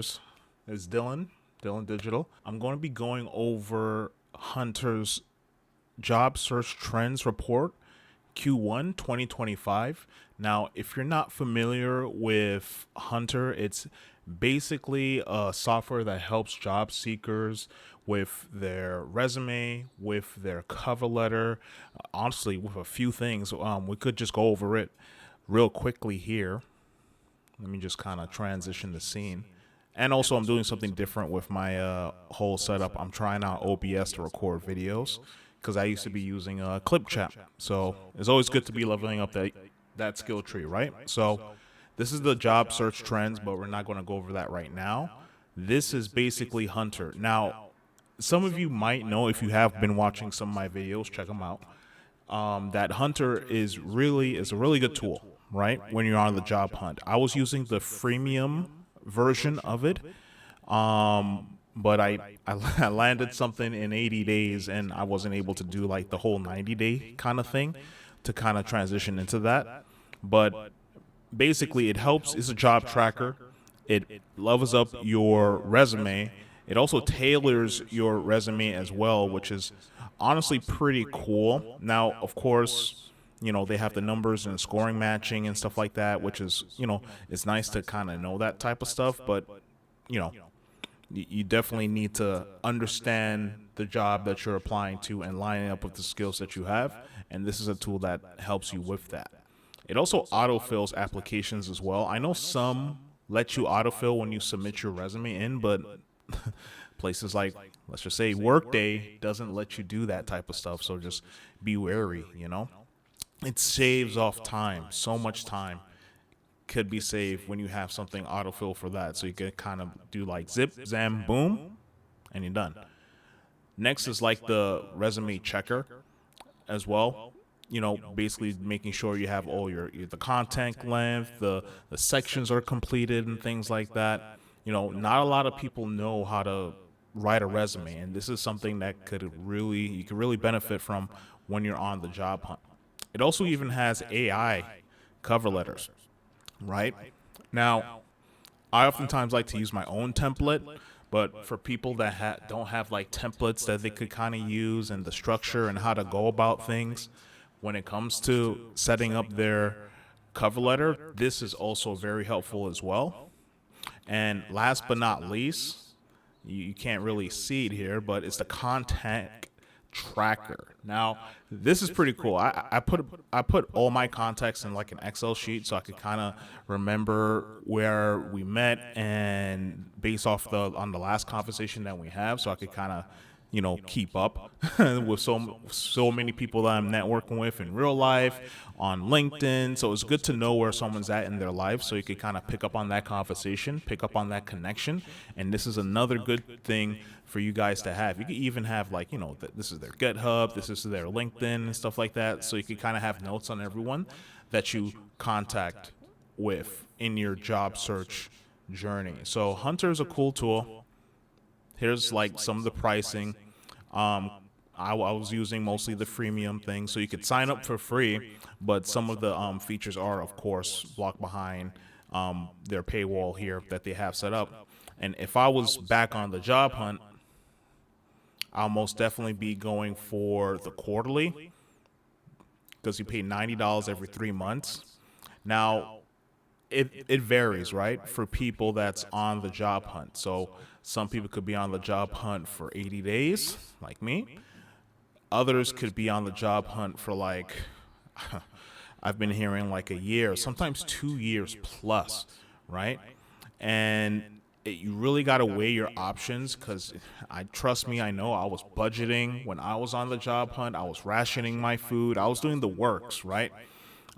It's Dylan Digital. I'm going to be going over Hunter's job search trends report Q1 2025. Now, if you're not familiar with Hunter, it's basically a software that helps job seekers with their resume, with their cover letter, honestly, with a few things. We could just go over it real quickly here. Let me just kind of transition the scene. And also, I'm doing something different with my whole setup. I'm trying out OBS to record videos because I used to be using ClipChat. So it's always good to be leveling up that skill tree, right? So this is the job search trends, but we're not going to go over that right now. This is basically Hunter. Now, some of you might know if you have been watching some of my videos, check them out. That Hunter is a really good tool, right? When you're on the job hunt. I was using the freemium version of it, but I landed something in 80 days, and I wasn't able to do like the whole 90-day kind of thing to kind of transition into that. But basically, it helps. It's a job tracker. It levels up your resume. It also tailors your resume as well, which is honestly pretty cool. Now, of course, they have the numbers and scoring matching and stuff like that, which is, it's nice to kind of know that type of stuff. But, you know, you definitely need to understand the job that you're applying to and lining up with the skills that you have. And this is a tool that helps you with that. It also autofills applications as well. I know some let you autofill when you submit your resume in, but places like, let's just say, Workday doesn't let you do that type of stuff. So just be wary, It saves off time. So much time could be saved when you have something autofill for that. So you can kind of do like zip, zam, boom, and you're done. Next is like the resume checker as well. Basically making sure you have all the content length, the sections are completed and things like that. Not a lot of people know how to write a resume, and this is something that you could really benefit from when you're on the job hunt. It also even has AI cover letters, right? Now, I oftentimes like to use my own template, but for people that don't have like templates that they could kind of use and the structure and how to go about things when it comes to setting up their cover letter, this is also very helpful as well. And last but not least, you can't really see it here, but it's the contact tracker. Now, this is pretty cool. I put all my contacts in like an Excel sheet so I could kind of remember where we met and based off on the last conversation that we have, so I could kind of keep up with so many people that I'm networking with in real life on LinkedIn. So it's good to know where someone's at in their life, so you can kind of pick up on that conversation, pick up on that connection. And this is another good thing for you guys to have. You could even have like, this is their GitHub, this is their LinkedIn and stuff like that. So you can kind of have notes on everyone that you contact with in your job search journey. So Hunter is a cool tool. Here's like some of the pricing. I was using mostly the freemium thing, so you could sign up for free, but some of the features are, of course, blocked behind their paywall here that they have set up. And if I was back on the job hunt, I'll most definitely be going for the quarterly because you pay $90 every 3 months. Now, it varies, right, for people that's on the job hunt. So some people could be on the job hunt for 80 days, like me. Others could be on the job hunt for like, I've been hearing like a year, sometimes 2 years plus, right? And you really got to weigh your options because trust me, I know I was budgeting when I was on the job hunt. I was rationing my food. I was doing the works, right?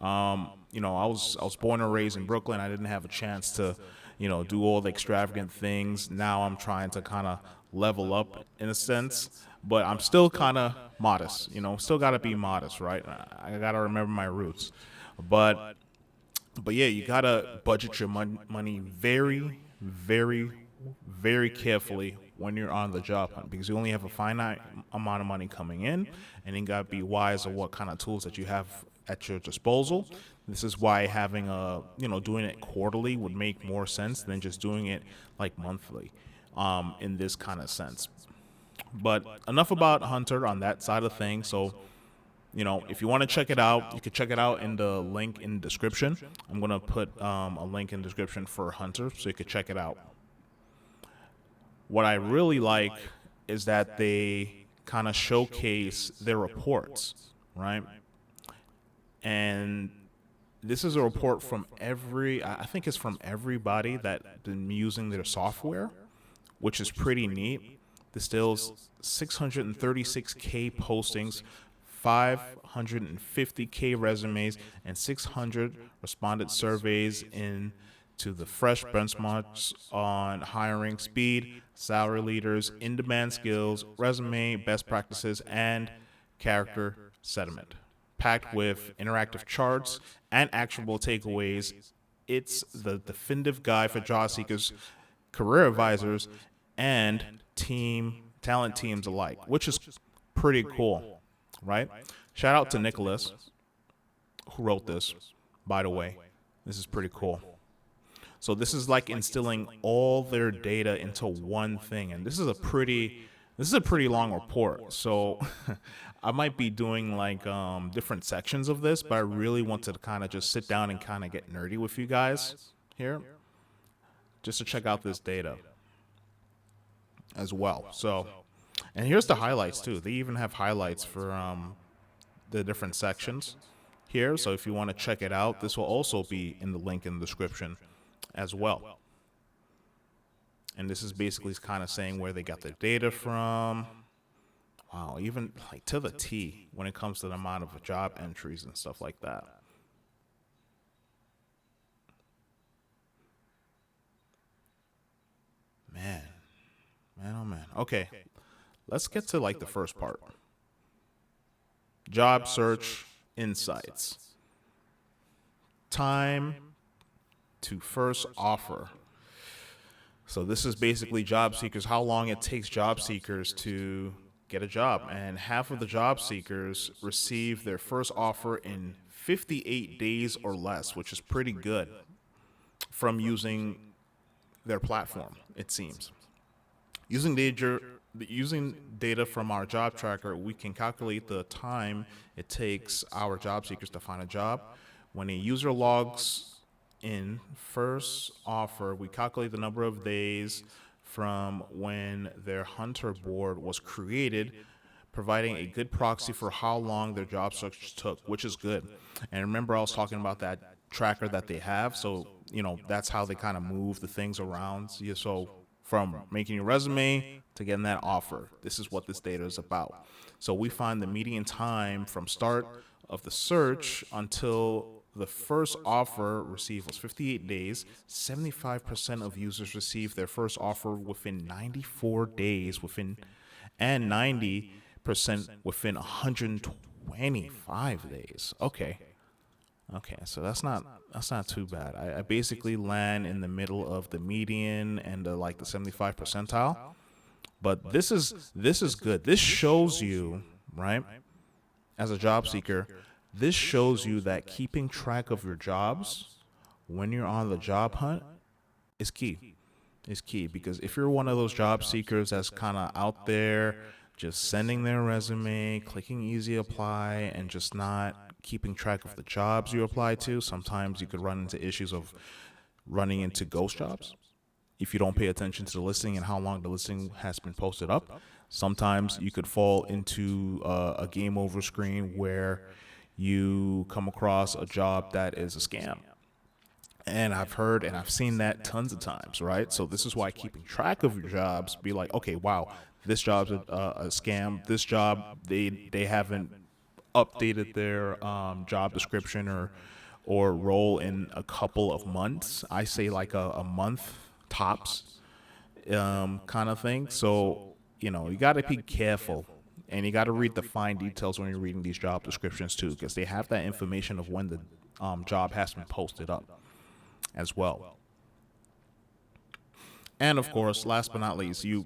I was born and raised in Brooklyn. I didn't have a chance to, do all the extravagant things. Now I'm trying to kind of level up in a sense, but I'm still kind of modest, still got to be modest, right? I got to remember my roots. But yeah, you got to budget your money very, very, very carefully when you're on the job hunt, because you only have a finite amount of money coming in, and you gotta be wise of what kind of tools that you have at your disposal. This is why having doing it quarterly would make more sense than just doing it like monthly, in this kind of sense. But enough about Hunter on that side of things. So, if you want to check it out, you can check it out in the link in the description. I'm going to put a link in the description for Hunter so you can check it out. What I really like is that they kind of showcase their reports, right? And this is a report from I think it's from everybody that been using their software, which is pretty neat. This deals 636K postings, 550K resumes, and 600 responded surveys into the fresh benchmarks on hiring speed, salary leaders, in-demand skills, resume best practices, and character sentiment. Packed with interactive charts and actionable takeaways, it's the definitive guide for job seekers, career advisors, and talent teams alike, which is pretty cool, right? Shout out to Nicholas who wrote this, by the way. This is pretty cool. So this is like instilling all their data into one thing, and this is a pretty long report. So I might be doing like different sections of this, but I really wanted to kind of just sit down and kind of get nerdy with you guys here, just to check out this data as well. So, and here's the highlights too. They even have highlights for the different sections here. So if you want to check it out, this will also be in the link in the description as well. And this is basically kind of saying where they got their data from. Wow, even like to the T when it comes to the amount of job entries and stuff like that. Man, oh man. Okay, let's get to like the first part. Job search insights. Time to first offer. So this is basically job seekers, how long it takes job seekers to get a job. And half of the job seekers receive their first offer in 58 days or less, which is pretty good from using their platform, it seems. Using data from our job tracker, we can calculate the time it takes our job seekers to find a job. When a user logs in first offer, we calculate the number of days from when their Hunter board was created, providing a good proxy for how long their job search took, which is good. And remember, I was talking about that tracker that they have. So, that's how they kind of move the things around. So from making your resume to getting that offer, this is what this data is about. So we find the median time from start of the search until the first offer received was 58 days. 75% of users received their first offer within 94 days, and 90% within 125 days. Okay, so that's not too bad. I basically land in the middle of the median and the 75 percentile. But this is good. This shows you, right, as a job seeker, this shows you that keeping track of your jobs when you're on the job hunt is key. Because if you're one of those job seekers that's kind of out there just sending their resume, clicking easy apply, and just not keeping track of the jobs you apply to, sometimes you could run into issues of running into ghost jobs. If you don't pay attention to the listing and how long the listing has been posted up, sometimes you could fall into a game over screen where you come across a job that is a scam. And I've heard and I've seen that tons of times, right? So this is why keeping track of your jobs, be like, okay, wow, this job's a scam. This job, they haven't updated their job description or role in a couple of months. I say like a month tops, kind of thing. So, you got to be careful. And you got to read the fine details when you're reading these job descriptions too, because they have that information of when the job has been posted up as well. And of course, last but not least, you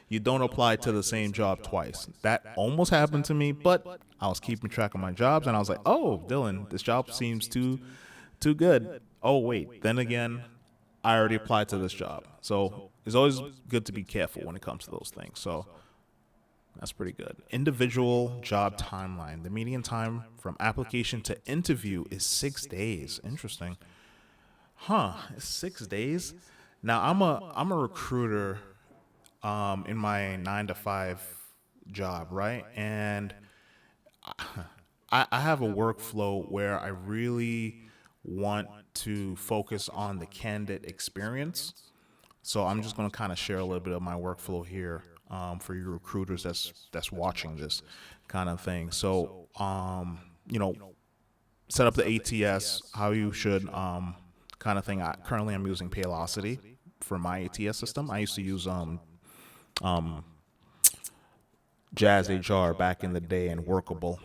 you don't apply to the same job twice. That almost happened to me, but I was keeping track of my jobs and I was like, "Oh, Dylan, this job seems too good. Oh, wait. Then again, I already applied to this job." So, it's always good to be careful when it comes to those things. So, that's pretty good. Individual job timeline. The median time from application to interview is 6 days. Interesting. Huh, it's 6 days. Now I'm a recruiter in my 9 to 5 job, right? And I have a workflow where I really want to focus on the candidate experience. So I'm just going to kind of share a little bit of my workflow here for you recruiters that's watching this kind of thing. So you know, set up the ATS how you should kind of thing. Currently I'm using Paylocity for my ATS system. I used to use Jazz HR back in the day and Workable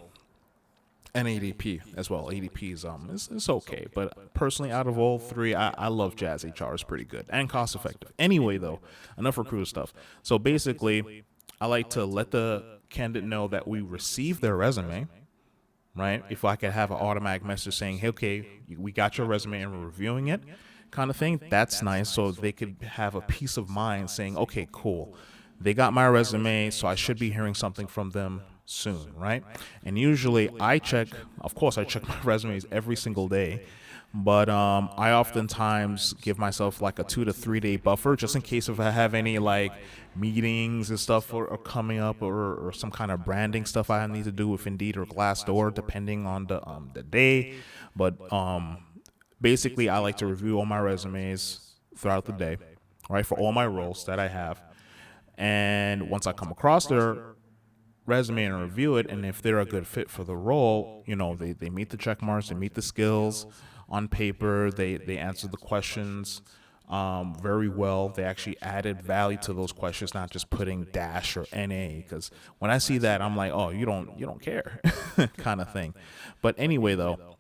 and ADP as well. ADP is it's okay, but personally, out of all three, I love Jazz HR. It's pretty good and cost effective. Anyway, though, enough recruiter stuff. So basically, I like to let the candidate know that we received their resume. Right? If I could have an automatic message saying, "Hey, okay, we got your resume and we're reviewing it," kind of thing, that's nice. So they could have a peace of mind saying, "Okay, cool. They got my resume, so I should be hearing something from them soon," right? And usually of course, I check my resumes every single day, but I oftentimes give myself like a 2 to 3 day buffer just in case if I have any like meetings and stuff or coming up or some kind of branding stuff I need to do with Indeed or Glassdoor, depending on the day. But basically, I like to review all my resumes throughout the day, right, for all my roles that I have. And once I come across their resume and review it, and if they're a good fit for the role, they meet the check marks, they meet the skills on paper, they answer the questions very well. They actually added value to those questions, not just putting dash or NA. Because when I see that, I'm like, oh, you don't care, kind of thing. But anyway, though,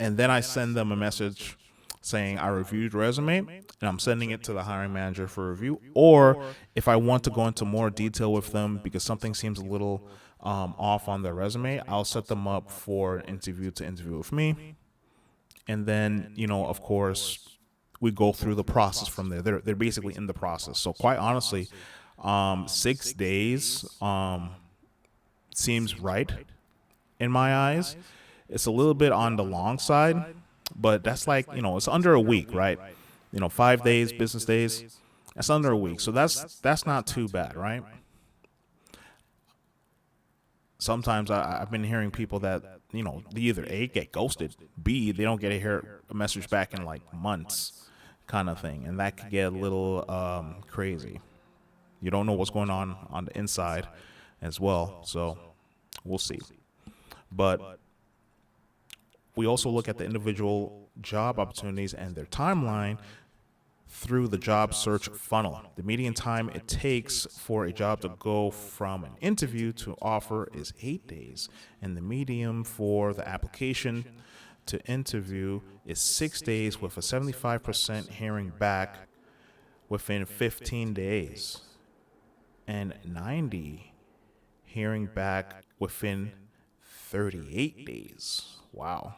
and then I send them a message saying I reviewed your resume and I'm sending it to the hiring manager for review. Or if I want to go into more detail with them because something seems a little off on their resume, I'll set them up for an interview with me. And then, of course, we go through the process from there. They're basically in the process. So quite honestly, 6 days seems right in my eyes. It's a little bit on the long side, but that's like, it's under a week, right? 5 days, business days, that's under a week. So that's not too bad, right? Sometimes I've been hearing people that, they either A, get ghosted, B, they don't get a message back in like months kind of thing. And that could get a little crazy. You don't know what's going on the inside as well. So we'll see. But we also look at the individual job opportunities and their timeline through the job search funnel. The median time it takes for a job to go from an interview to offer is 8 days, and the median for the application to interview is 6 days, with a 75% hearing back within 15 days and 90 hearing back within 38 days. Wow.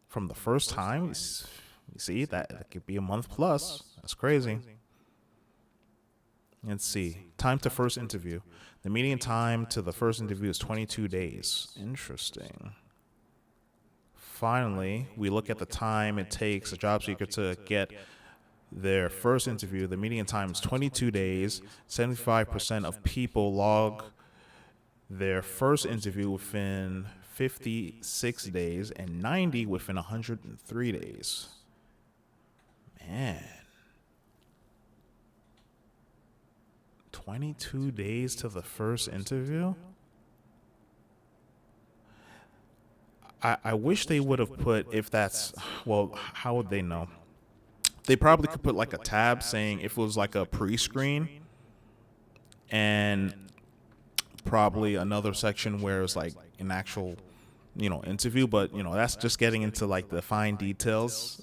From the first time, you see, that could be a month plus. That's crazy. Let's see. Time to first interview. The median time to the first interview is 22 days. Interesting. Finally, we look at the time it takes a job seeker to get their first interview. The median time is 22 days. 75% of people log their first interview within 56 days and 90 within 103 days. Man. 22 days to the first interview? I wish they would have put, if that's, well, how would they know? They probably could put like a tab saying if it was like a pre-screen, and probably another section where it's like an actual interview, but that's just getting into like the fine details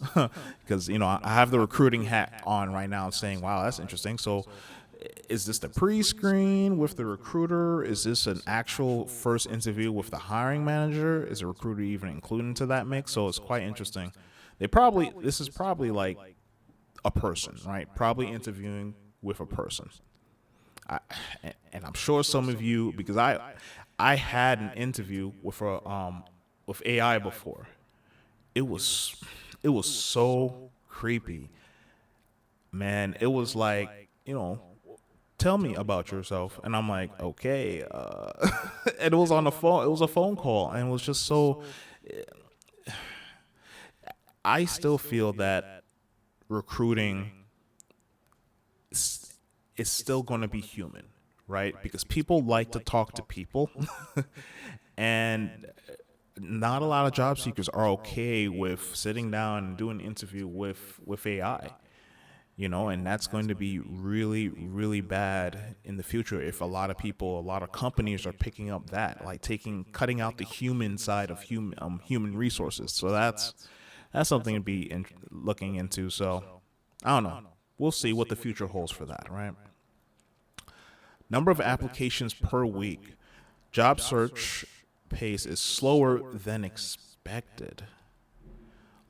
because I have the recruiting hat on right now saying, wow, that's interesting. So is this the pre-screen with the recruiter? Is this an actual first interview with the hiring manager? Is the recruiter even included into that mix? So it's quite interesting. This is probably like a person, right? Probably interviewing with a person. I, and I'm sure some of you, because I had an interview with AI before. It was so creepy, man. It was like, tell me about yourself, and I'm like, okay. And it was on the phone. It was a phone call, and it was just so. I still feel that recruiting is still going to be human, right? Because people like to talk to people, and not a lot of job seekers are okay with sitting down and doing an interview with AI. And that's going to be really, really bad in the future if a lot of companies are picking up that, like cutting out the human side of human resources. So that's something to be looking into. So I don't know. We'll see what the future holds for that, right? Number of applications per week. Job search pace is slower than expected.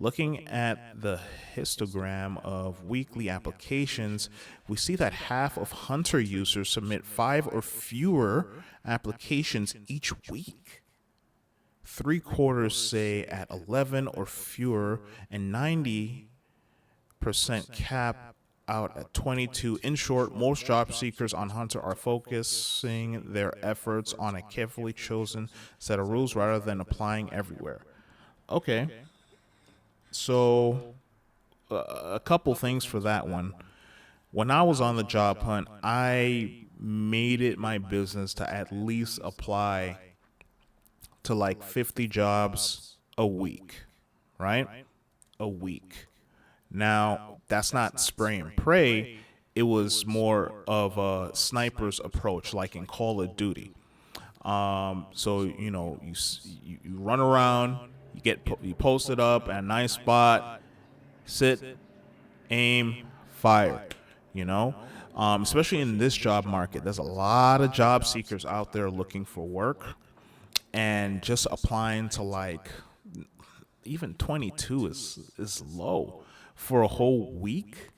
Looking at the histogram of weekly applications, we see that half of Hunter users submit 5 or fewer applications each week. 3/4 say at 11 or fewer, and 90% cap out at 22. In short, most job seekers on Hunter are focusing their efforts on a carefully chosen set of rules rather than applying everywhere. Okay. So, a couple things for that one. When I was on the job hunt, I made it my business to at least apply to like 50 jobs a week, right? A week. Now, that's not spray and pray. It was more of a sniper's approach, like in Call of Duty. So you run around, you post it up at a nice spot, sit, aim, fire. Especially in this job market, there's a lot of job seekers out there looking for work, and just applying to like even 22 is low for a whole week.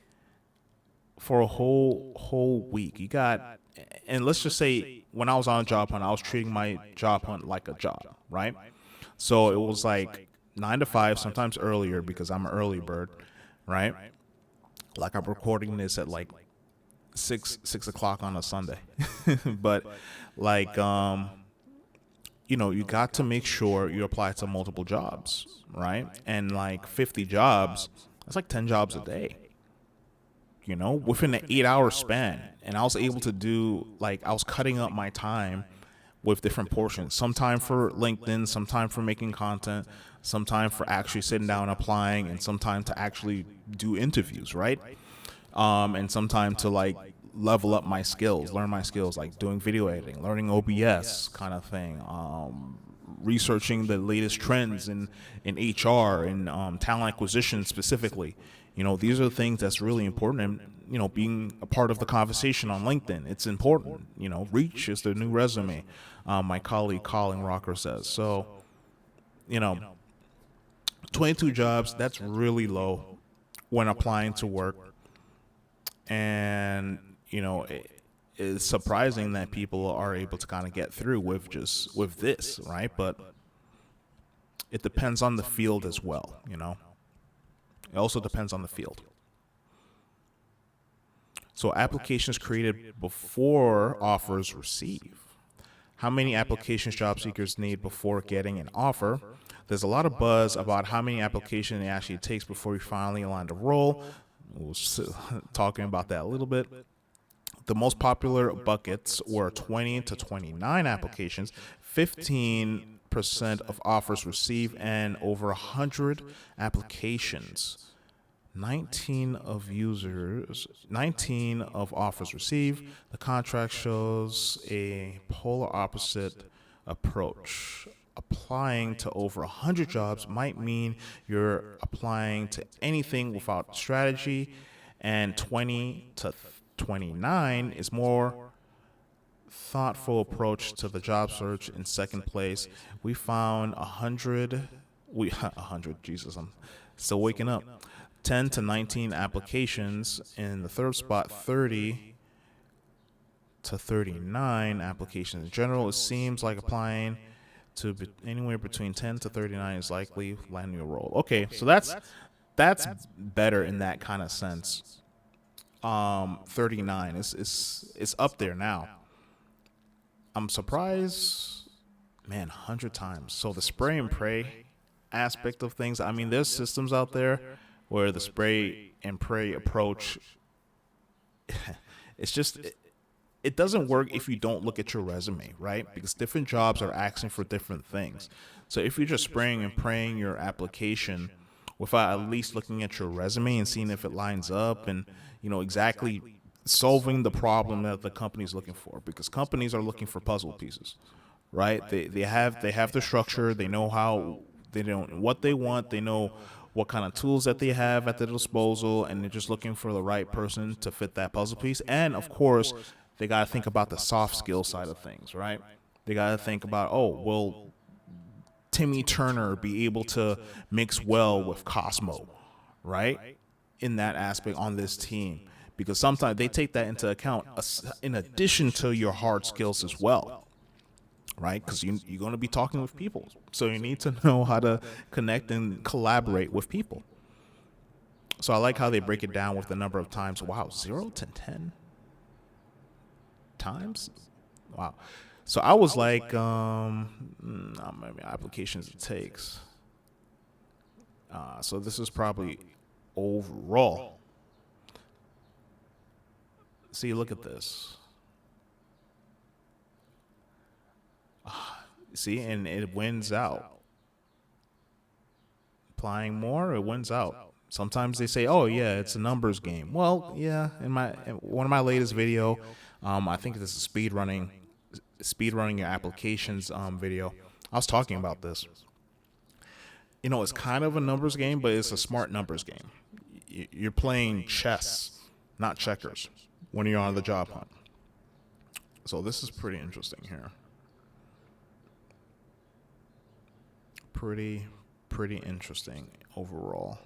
For a whole week, you got, and let's just say when I was on a job hunt, I was treating my job hunt like a job, right? So it was like 9 to 5, sometimes earlier because I'm an early bird, right? Like I'm recording this at like 6 o'clock on a Sunday, but like you got to make sure you apply to multiple jobs, right? And like 50 jobs, that's like 10 jobs a day. Within an 8-hour span. And I was able to do, like, I was cutting up my time with different portions. Some time for LinkedIn, some time for making content, some time for actually sitting down applying, and some time to actually do interviews, right? And some time to, like, level up my skills, learn my skills, like doing video editing, learning OBS kind of thing, researching the latest trends in HR and talent acquisition specifically. These are the things that's really important, and being a part of the conversation on LinkedIn, it's important. Reach is the new resume, my colleague Colin Rocker says. So 22 jobs, that's really low when applying to work. And it is surprising that people are able to kind of get through with this, right? But it depends on the field as well. It also depends on the field. So applications created before offers receive. How many applications job seekers need before getting an offer? There's a lot of buzz about how many applications it actually takes before you finally land a role. We'll talking about that a little bit. The most popular buckets were 20 to 29 applications, 15% of offers received, and over 100 applications. 19 of offers received. The contract shows a polar opposite approach. applying to over 100 jobs might mean you're applying to anything without strategy, and 20 to 29 is more thoughtful approach to the job search. In second place, we found 100. We 100. Jesus, I'm still waking up. 10 to 19 applications. In the third spot, 30 to 39 applications. In general, it seems like applying to anywhere between 10 to 39 is likely landing a role. Okay, so that's better in that kind of sense. 39 is up there now. I'm surprised, man, 100 times. So the spray and pray aspect of things, I mean, there's systems out there where the spray and pray approach, it's just, it doesn't work if you don't look at your resume, right? Because different jobs are asking for different things. So if you're just spraying and praying your application without at least looking at your resume and seeing if it lines up and, exactly solving the problem that the company's looking for, because companies are looking for puzzle pieces, right? They have the structure, they know what they want, they know what kind of tools that they have at their disposal, and they're just looking for the right person to fit that puzzle piece. And of course, they got to think about the soft skill side of things, right? They got to think about, oh, will Timmy Turner be able to mix well with Cosmo, right? In that aspect on this team, because sometimes they take that into account in addition to your hard skills as well, right? Because you're going to be talking with people, so you need to know how to connect and collaborate with people. So I like how they break it down with the number of times. Wow, 0 to 10 times. Wow. So I was like, how many applications it takes. So this is probably overall. See, look at this. See, and it wins out. Applying more, it wins out. Sometimes they say, "Oh yeah, it's a numbers game." Well, yeah. In one of my latest video, I think this is speed running your applications video. I was talking about this. It's kind of a numbers game, but it's a smart numbers game. You're playing chess, not checkers, when you're on the job hunt. So this is pretty interesting here. Pretty interesting overall.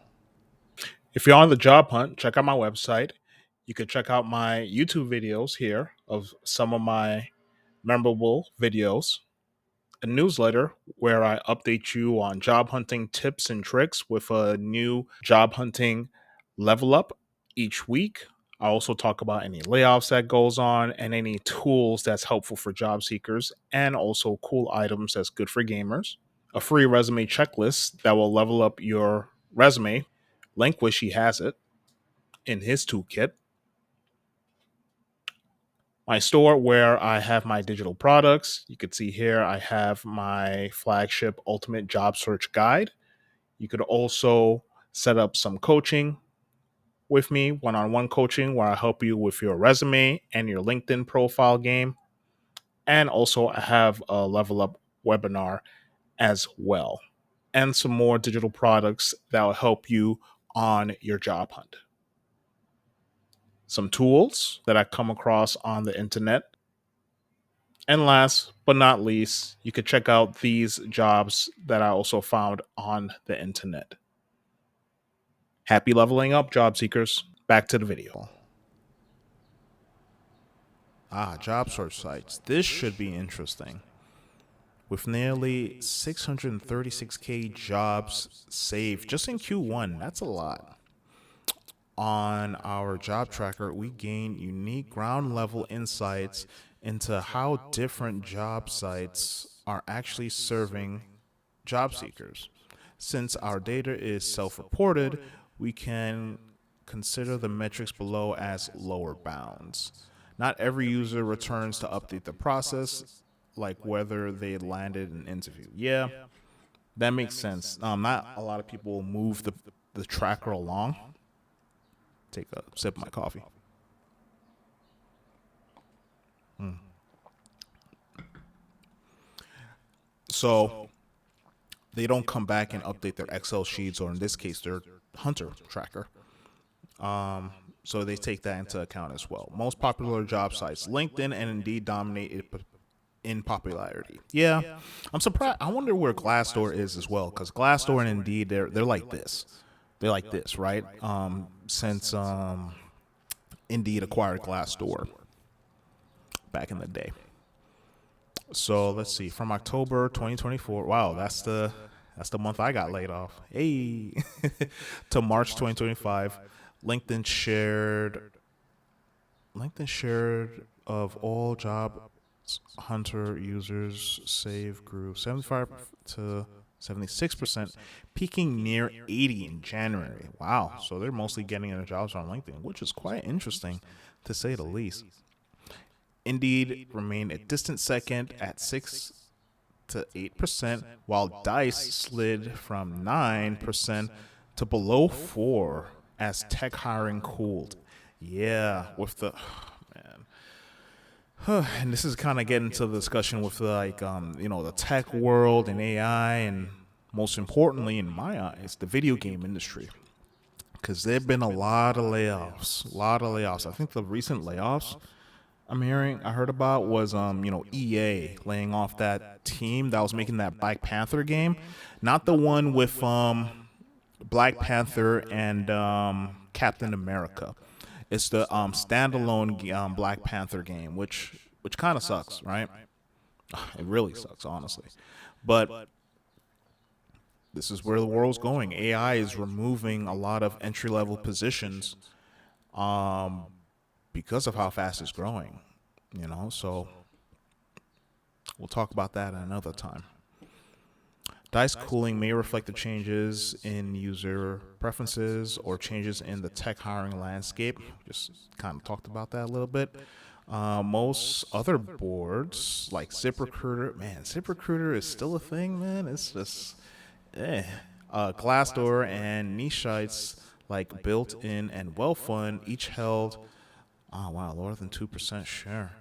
If you're on the job hunt, check out my website. You can check out my YouTube videos here of some of my memorable videos, a newsletter where I update you on job hunting tips and tricks with a new job hunting level up each week. I also talk about any layoffs that goes on and any tools that's helpful for job seekers, and also cool items that's good for gamers. A free resume checklist that will level up your resume. Linkwish, has it in his toolkit. My store where I have my digital products. You can see here I have my flagship Ultimate Job Search Guide. You could also set up some coaching with me, one-on-one coaching, where I help you with your resume and your LinkedIn profile game. And also I have a level up webinar as well, and some more digital products that will help you on your job hunt. Some tools that I come across on the internet. And last but not least, you could check out these jobs that I also found on the internet. Happy leveling up, job seekers. Back to the video. Job search sites. This should be interesting. With nearly 636K jobs saved just in Q1, that's a lot. On our job tracker, we gain unique ground level insights into how different job sites are actually serving job seekers. Since our data is self-reported, we can consider the metrics below as lower bounds. Not every user returns to update the process, like whether they landed an interview. Yeah, that makes sense. Not a lot of people move the tracker along. Take a sip of my coffee. So they don't come back and update their Excel sheets, or in this case, their Hunter tracker. So they take that into account as well. Most popular job sites: LinkedIn and Indeed dominate it in popularity. Yeah, I'm surprised. I wonder where Glassdoor is as well, because Glassdoor and Indeed, they're like this. They're like this, right? Since Indeed acquired Glassdoor back in the day. So let's see, from October 2024. Wow, that's the month I got laid off. Hey, to March 2025, LinkedIn shared of all job hunter users save grew 75 to 76%, peaking near 80 in January. Wow, so they're mostly getting their jobs on LinkedIn, which is quite interesting to say the least. Indeed remained a distant second at 6 to 8%, while Dice slid from 9% to below 4 as tech hiring cooled. Yeah, with the man. And this is kind of getting to the discussion with the tech world and AI, and most importantly, in my eyes, the video game industry, because there've been a lot of layoffs. I think the recent layoffs I heard about was EA laying off that team that was making that Black Panther game, not the one with Black Panther and Captain America. It's the standalone Black Panther game, which kind of sucks, right? It really sucks, honestly. But this is where the world's going. AI is removing a lot of entry level positions because of how fast it's growing, so we'll talk about that another time. Dice cooling may reflect the changes in user preferences or changes in the tech hiring landscape. Just kind of talked about that a little bit. Most other boards like ZipRecruiter is still a thing, man. It's just, Glassdoor and niche sites like Built-in and Wellfund each held, lower than 2% share,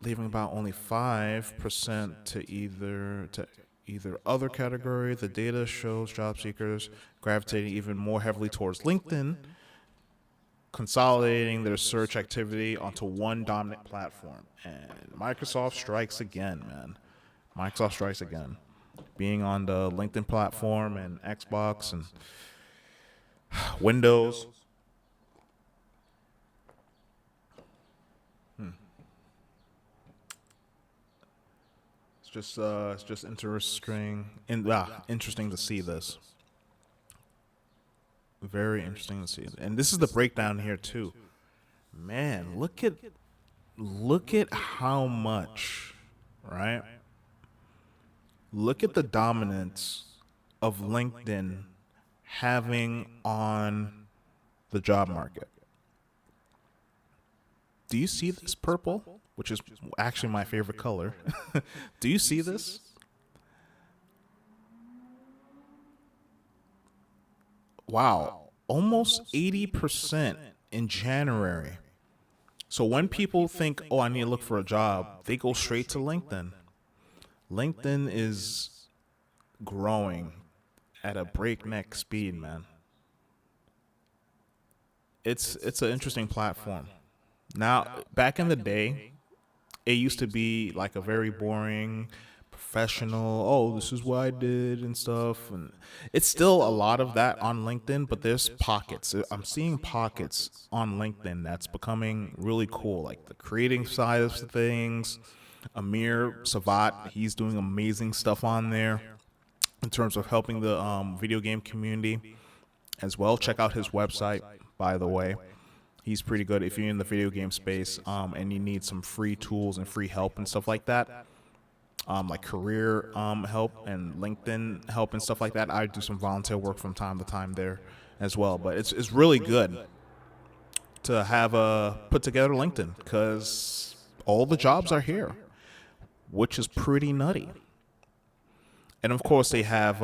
leaving about only 5% to either other category. The data shows job seekers gravitating even more heavily towards LinkedIn, consolidating their search activity onto one dominant platform. And Microsoft strikes again, man. Microsoft strikes again, being on the LinkedIn platform and Xbox and Windows. It's just interesting to see this. Very interesting to see, and this is the breakdown here too. Man, look at how much, right? Look at the dominance of LinkedIn having on the job market. Do you see this purple, which is actually my favorite color? Do you see this? Wow, almost 80% in January. So when people think, oh, I need to look for a job, they go straight to LinkedIn. LinkedIn is growing at a breakneck speed, man. It's an interesting platform. Now, back in the day, it used to be like a very boring, professional, oh, this is what I did and stuff. And it's still a lot of that on LinkedIn, but there's pockets. I'm seeing pockets on LinkedIn that's becoming really cool, like the creating side of things. Amir Savat, he's doing amazing stuff on there in terms of helping the video game community as well. Check out his website, by the way. He's pretty good if you're in the video game space and you need some free tools and free help and stuff like that, like career help and LinkedIn help and stuff like that. I do some volunteer work from time to time there as well. But it's really good to have put together LinkedIn because all the jobs are here, which is pretty nutty. And of course they have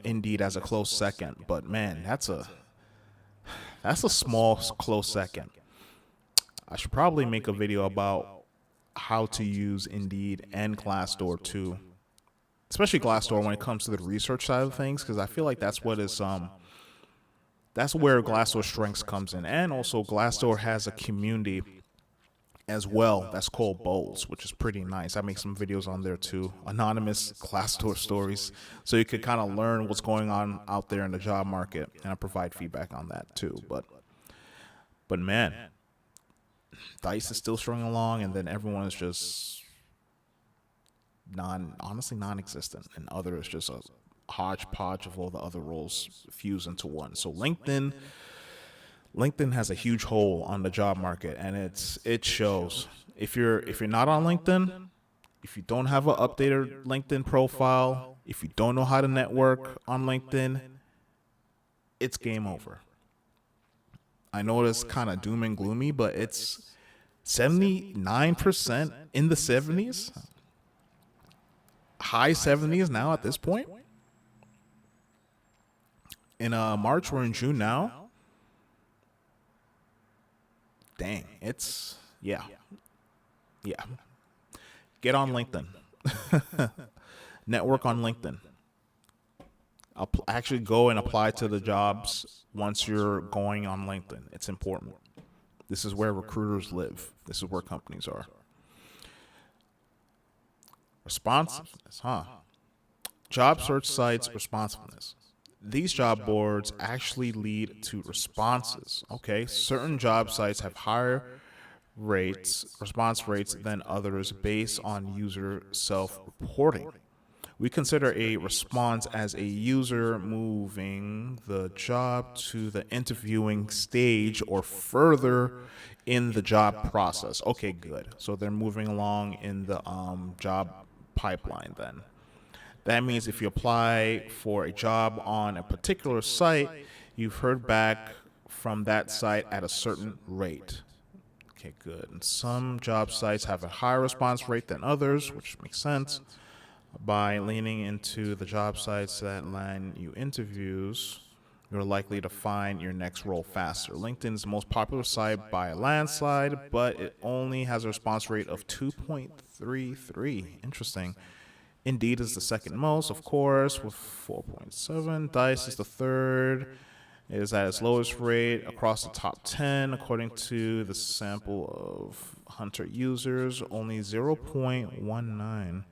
Indeed as a close second, but man, that's a small close second. I should probably make a video about how to use Indeed and Glassdoor too, especially Glassdoor when it comes to the research side of things, because I feel like that's where Glassdoor strengths comes in, and also Glassdoor has a community as well that's called Bowls, which is pretty nice. I make some videos on there too, anonymous Glassdoor stories, so you could kind of learn what's going on out there in the job market, and I provide feedback on that too. But man, Dice is still struggling along, and then everyone is just honestly non-existent, and other is just a hodgepodge of all the other roles fused into one. So LinkedIn has a huge hole on the job market, and it shows. If you're not on LinkedIn, if you don't have an updated LinkedIn profile, if you don't know how to network on LinkedIn, it's game over. I know it's kind of doom and gloomy, but it's 79% in the 70s, high 70s now at this point. In March, we're in June now. Dang, it's yeah. Get on LinkedIn. Network on LinkedIn. Actually go and apply to the jobs once you're going on LinkedIn. It's important. This is where recruiters live. This is where companies are. Responsiveness, huh? Job search sites responsiveness. These job boards actually lead to responses. Okay, certain job sites have higher response rates than others based on user self-reporting. We consider a response as a user moving the job to the interviewing stage or further in the job process. Okay, good. So they're moving along in the job pipeline then. That means if you apply for a job on a particular site, you've heard back from that site at a certain rate. Okay, good. And some job sites have a higher response rate than others, which makes sense. By leaning into the job sites that land you interviews, you're likely to find your next role faster. LinkedIn is the most popular site by a landslide, but it only has a response rate of 2.33. Interesting. Indeed is the second most, of course, with 4.7. Dice is the third. It is at its lowest rate across the top 10. According to the sample of Hunter users, only 0.19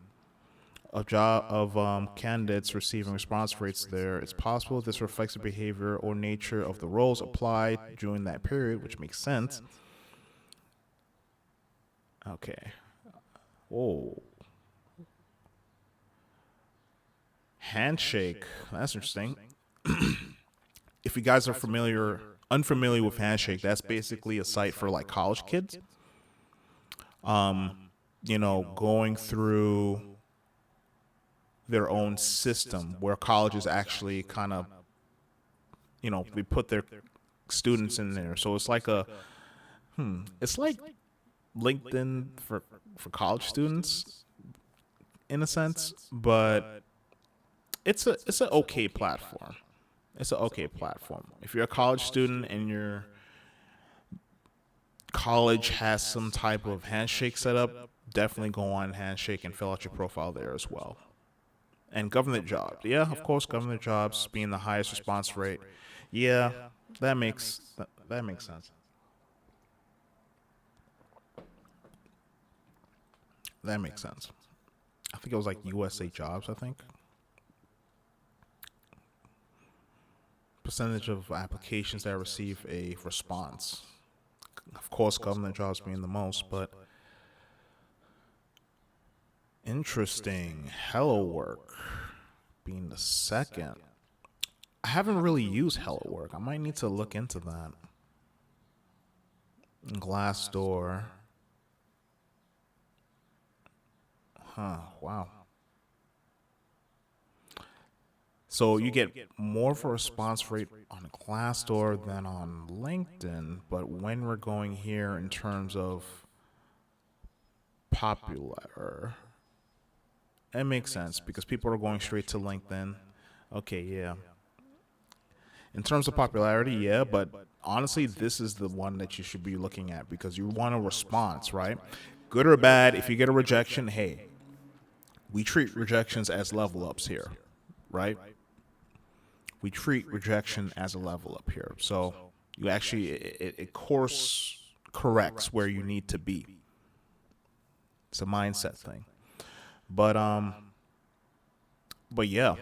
of candidates receiving response rates there. It's possible this reflects the behavior or nature of the roles applied during that period, which makes sense. Okay. Whoa. Handshake. That's interesting. If you guys are unfamiliar with Handshake, that's basically a site for like college kids. Going through their own system where colleges actually kind of, they put their students in there. So it's like it's like LinkedIn for college students in a sense, but it's an okay platform. It's an okay platform. If you're a college student and your college has some type of Handshake set up, definitely go on Handshake and fill out your profile there as well. And government jobs. Yeah, of course, government jobs being the highest response rate. Yeah, that makes sense. That makes sense. I think it was like USA Jobs, I think. Percentage of applications that receive a response. Of course, government jobs being the most, but interesting. Hello Work being the second. I haven't really used Hello Work. I might need to look into that. Glassdoor. Huh, wow. So you get more of a response rate on Glassdoor than on LinkedIn, but when we're going here in terms of popular, it makes sense because people are going straight to LinkedIn. Okay, yeah. In terms of popularity, yeah, but honestly, this is the one that you should be looking at because you want a response, right? Good or bad, if you get a rejection, hey, we treat rejections as level ups here, right? We treat rejection as a level up here. So you actually, it course corrects where you need to be. It's a mindset thing. But yeah,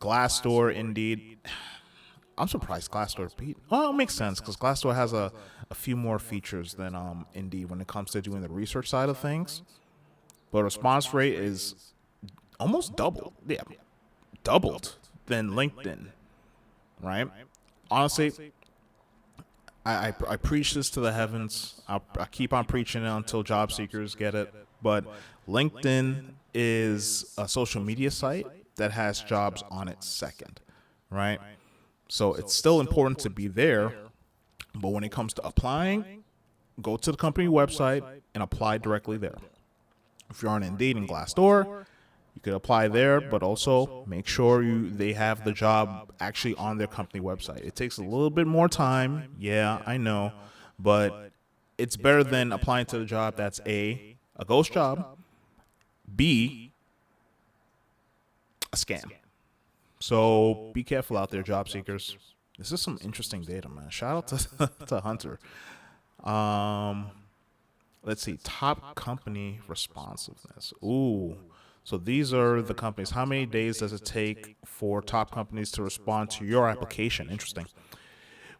Glassdoor, Indeed. I'm surprised Glassdoor beat. Well, it makes sense because Glassdoor has a few more features than Indeed when it comes to doing the research side of things. But response rate is almost double. Yeah, doubled than LinkedIn, right? Honestly, I preach this to the heavens. I keep on preaching it until job seekers get it. But LinkedIn is a social media site that has jobs on it second, right? So it's still important to be there. But when it comes to applying, go to the company website and apply directly there. If you're on Indeed and Glassdoor, you could apply there, but also make sure they have the job actually on their company website. It takes a little bit more time. Yeah, I know. But it's better than applying to the job that's a ghost job, B, a scam. So be careful out there, job seekers. This is some interesting data, man. Shout out to Hunter. Let's see. Top company responsiveness. Ooh. So these are the companies. How many days does it take for top companies to respond to your application? Interesting.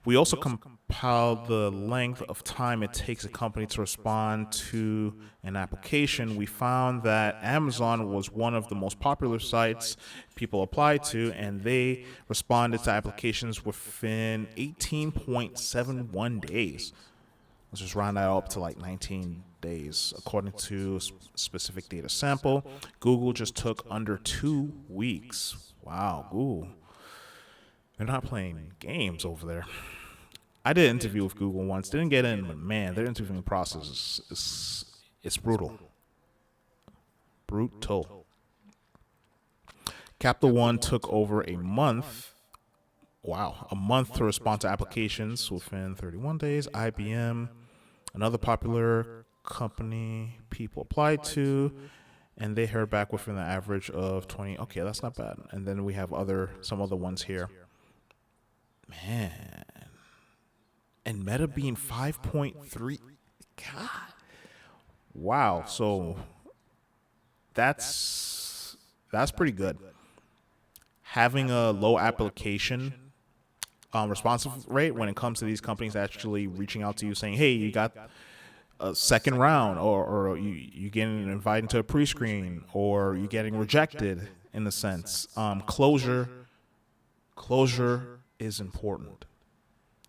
We also compiled the length of time it takes a company to respond to an application. We found that Amazon was one of the most popular sites people applied to, and they responded to applications within 18.71 days. Let's just round that up to like 19 days, according to specific data sample. Google just took under 2 weeks. Wow, Google. They're not playing games over there. I did an interview with Google once. Didn't get in, but man, their interviewing process is brutal. Brutal. Capital One took over a month. Wow, a month to respond to applications within 31 days. IBM, another popular company people applied to, and they heard back within the average of 20. Okay, that's not bad. And then we have some other ones here. Man. And Meta being 5.3. God. Wow. So that's pretty good. Having a low application responsive rate when it comes to these companies actually reaching out to you saying, hey, you got a second round, or you getting invited to a pre-screen, or you getting rejected in a sense. Closure is important.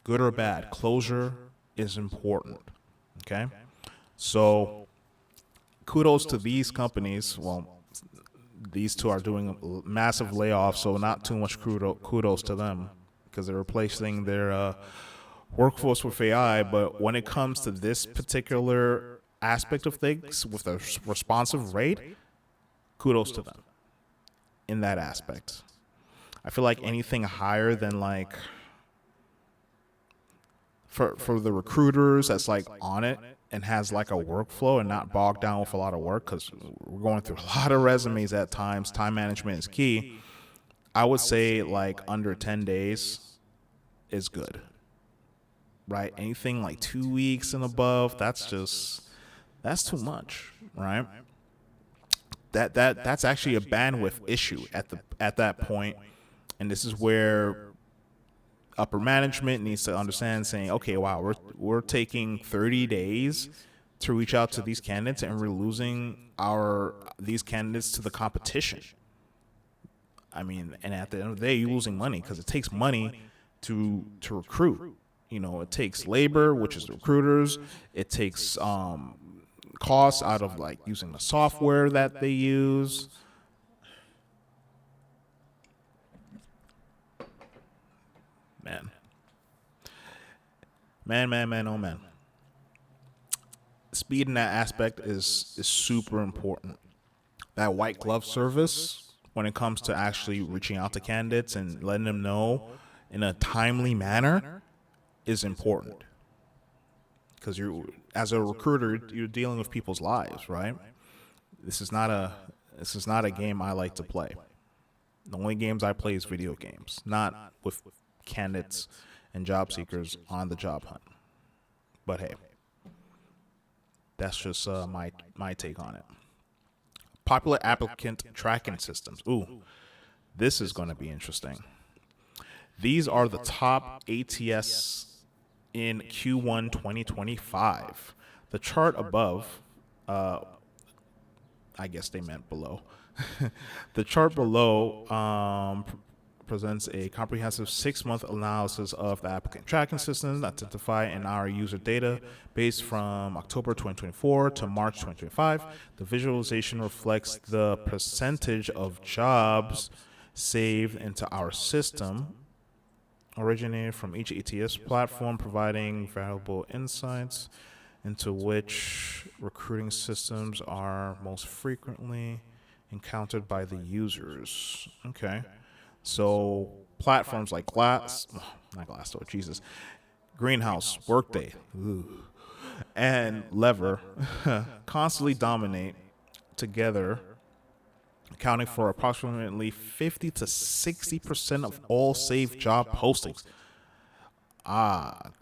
Good or bad, closure is important. Okay? So kudos to these companies. Well, these two are doing massive layoffs, so not too much kudos to them because they're replacing their workforce with AI. But when it comes to this particular aspect of things with a responsive rate, kudos to them in that aspect. I feel like anything higher than like for the recruiters that's like on it and has like a workflow and not bogged down with a lot of work, because we're going through a lot of resumes at times. Time management is key. I would say like under 10 days is good, right? Anything like 2 weeks and above, that's too much, right? That's actually a bandwidth issue at that point, and this is where upper management needs to understand, saying, okay, wow, we're taking 30 days to reach out to these candidates, and we're losing these candidates to the competition. I mean, and at the end of the day, you're losing money because it takes money to recruit. You know, it takes labor, which is the recruiters. It takes costs out of like using the software that they use. Man, oh man. Speed in that aspect is super important. That white glove service when it comes to actually reaching out to candidates and letting them know in a timely manner is important. because as a recruiter, you're dealing with people's lives, right? This is not a game I like to play. The only games I play is video games, not with candidates and job seekers on the job hunt. But hey, that's just my take on it. Popular applicant tracking systems. Ooh, this is going to be interesting. These are the top ATS in Q1 2025. The chart above, I guess they meant below. The chart below presents a comprehensive 6-month analysis of the applicant tracking systems identified in our user database from October 2024 to March 2025. The visualization reflects the percentage of jobs saved into our system originated from each ATS platform, providing valuable insights into which recruiting systems are most frequently encountered by the users. Okay. So platforms like Greenhouse, Workday, and Lever constantly dominate together, accounting for approximately 50 to 60% of all saved job postings.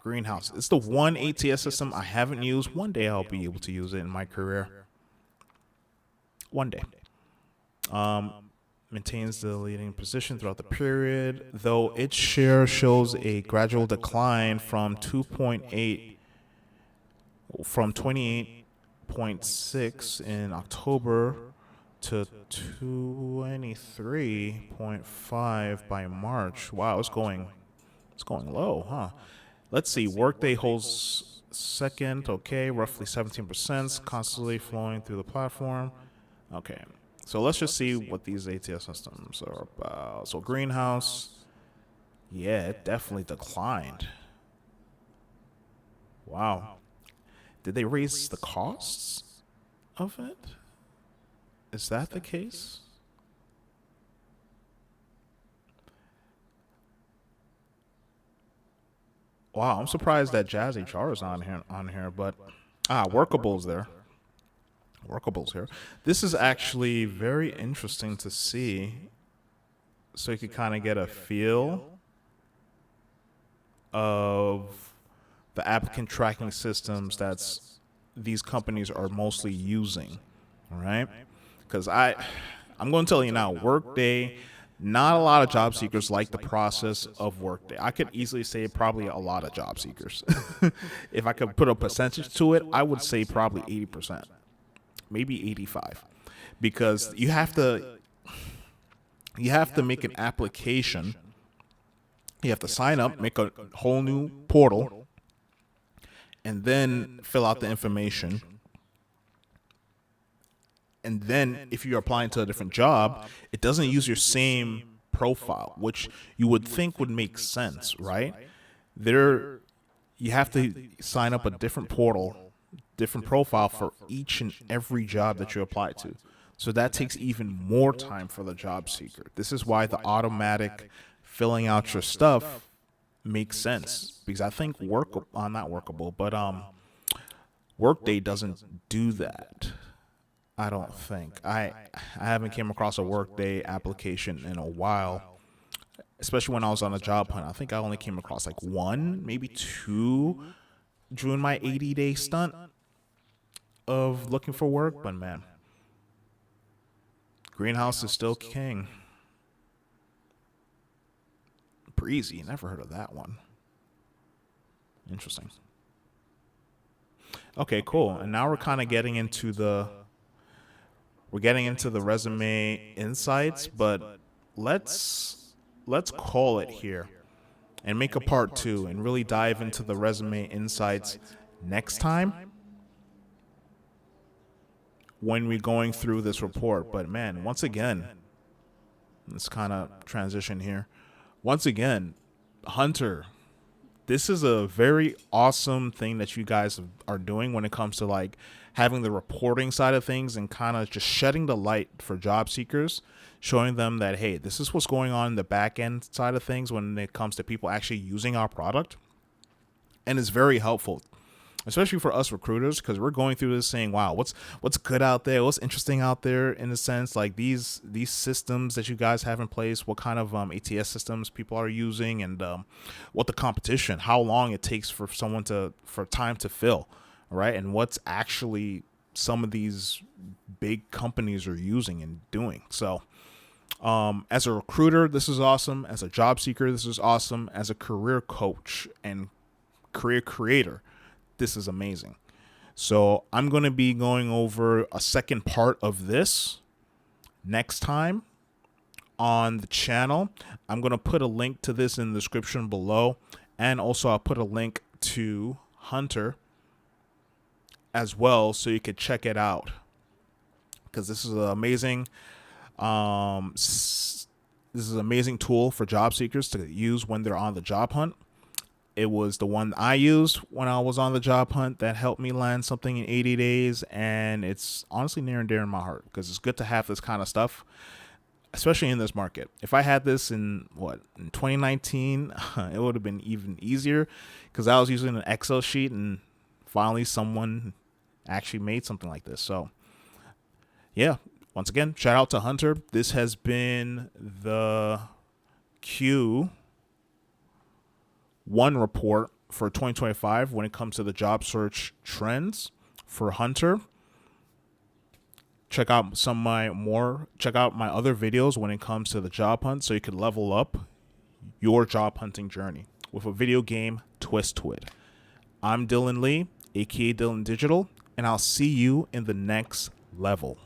Greenhouse. It's the one ATS system I haven't used. One day I'll be able to use it in my career. One day. Maintains the leading position throughout the period, though its share shows a gradual decline from 28.6 in October to 23.5 by March. Wow, it's going low, huh? Let's see. Workday holds second, okay, roughly 17%, constantly flowing through the platform. Okay. So let's just see what these ATS systems are about. So Greenhouse, yeah, it definitely declined. Wow. Did they raise the costs of it? Is that the case? Wow, I'm surprised that Jazz HR is on here, but Workable's there. Workables here. This is actually very interesting to see, so you can kind of get a feel of the applicant tracking systems that's these companies are mostly using. All right, because I'm going to tell you now, Workday. Not a lot of job seekers like the process of Workday. I could easily say probably a lot of job seekers. If I could put a percentage to it, I would say probably 80%. Maybe 85, because you have to make an application. You have to sign up, make a whole new portal, and then fill out the information. And then if you're applying to a different job, it doesn't use your same profile, which you would think would make sense, right? You have to sign up a different portal, different profile for each and every job that you apply to. So that takes even more time for the job seeker. This is why the automatic filling out your stuff makes sense, because I think Workday doesn't do that. I don't think. I haven't came across a Workday application in a while, especially when I was on a job hunt. I think I only came across like one, maybe two during my 80-day stunt of looking for work, but man, Greenhouse is still king. Breezy, never heard of that one. Interesting. Okay, cool. And now we're kind of getting into the resume insights, but let's call it here and make a part 2 and really dive into the resume insights next time when we're going through this report. But man, once again, let's kind of transition here. Once again, Hunter, this is a very awesome thing that you guys are doing when it comes to like having the reporting side of things and kind of just shedding the light for job seekers, showing them that, hey, this is what's going on in the back end side of things when it comes to people actually using our product. And it's very helpful. especially for us recruiters, because we're going through this saying, wow, what's good out there, what's interesting out there, in a sense, like these systems that you guys have in place, what kind of ATS systems people are using, and what the competition, how long it takes for time to fill, right, and what's actually some of these big companies are using and doing. So as a recruiter, this is awesome. As a job seeker, this is awesome. As a career coach and career creator, this is amazing. So I'm going to be going over a second part of this next time on the channel. I'm going to put a link to this in the description below, and also I'll put a link to Hunter as well, so you could check it out, because this is an amazing amazing tool for job seekers to use when they're on the job hunt. It was the one I used when I was on the job hunt that helped me land something in 80 days, and it's honestly near and dear in my heart, because it's good to have this kind of stuff, especially in this market. If I had this in 2019, it would have been even easier, because I was using an Excel sheet, and finally someone actually made something like this. So yeah, once again, shout out to Hunter. This has been the Q1 report for 2025 when it comes to the job search trends for Hunter. Check out my other videos when it comes to the job hunt, so you can level up your job hunting journey with a video game twist to it. I'm Dylan Lee, aka Dylan Digital, and I'll see you in the next level.